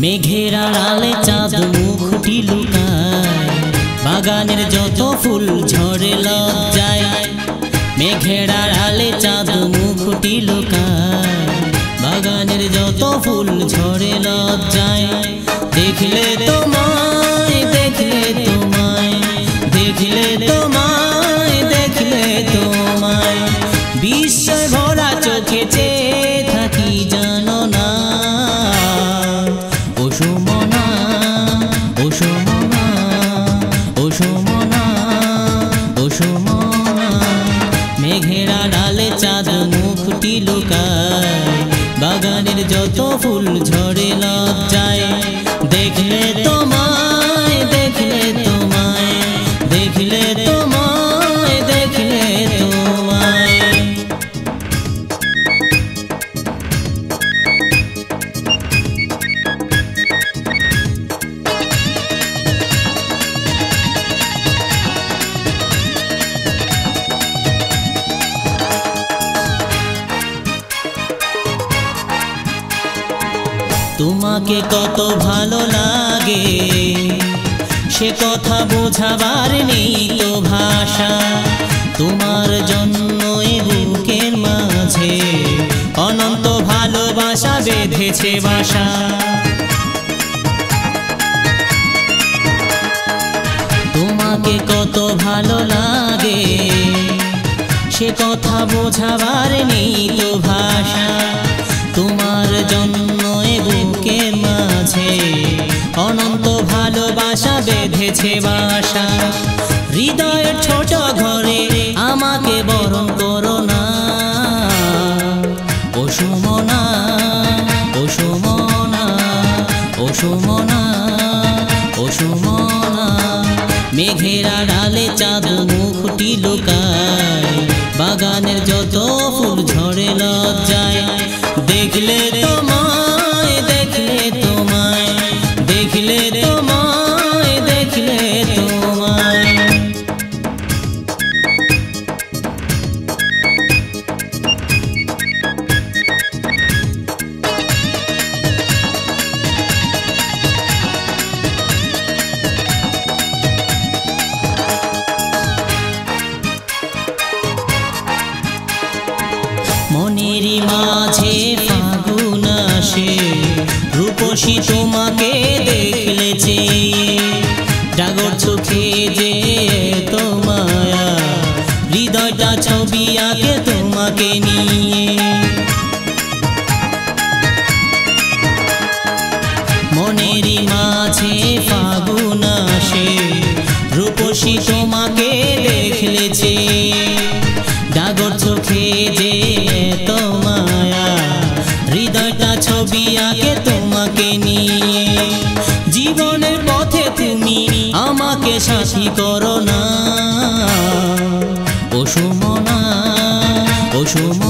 মেঘের আড়ালে চাঁদ মুখটি লুকায়, বাগানের যত ফুল ঝরে লজ্জায়। মেঘের আড়ালে চাঁদ মুখটি লুকায়, বাগানের যত ফুল ঝরে লজ্জায়। দেখলে তোমায়, দেখলে তোমায়, দেখলে তোমায়, দেখলে তোমায়, বিস্ময় ভরা চোখে চেয়ে থাকি জানো না। ও সুমনা, ও সুমনা, ও সুমনা, ও সুমনা। মেঘের আড়ালে চাঁদ মুখটি লুকায়, বাগানের যত ফুল ঝরে লজ্জায়। দেখলে তোমায়, দেখলে তোমায়, দেখলে তোমায়, দেখলে তোমায়। তোমাকে কত ভালো লাগে সে কথা বোঝাবার নেই তো ভাষা। তোমার জন্য এ বুকের মাঝে অনন্ত ভালোবাসা বেঁধেছে বাসা। তোমাকে কত ভালো লাগে সে কথা বোঝাবার নেই তো ভাষা। তোমার জন্য এ বুকের মাঝে অনন্ত ভালোবাসা বেঁধেছে বাসা। হৃদয়ের ছোট ঘরে আমাকে বরণ করো না। ও সুমনা, ও সুমনা, ও সুমনা, ও সুমনা। মেঘের আড়ালে চাঁদ মুখটি লুকায়, বাগানের যত ফুল ঝরে লজ্জায়। দেখলে তোমায়, দেখলে তোমায়, দেখলে তোমায়, দেখলে তোমায়। মনেরই মাঝে ফাগুন আসে, রূপসী তোমাকে দেখলে যে জাগর চোখে যে তো মায়া। হৃদয়টা ছবি আঁকে তোমাকে নিয়ে। মনেরই মাঝে ফাগুন আসে, রূপসী তোমাকে দেখলে যে জাগর চোখে যে তো মায়া। হৃদয়টা ছবি আঁকে তোমাকে নিয়ে। জীবনের পথে তুমি আমাকে সাথী করো না। ও সুমনা, ও সুমনা।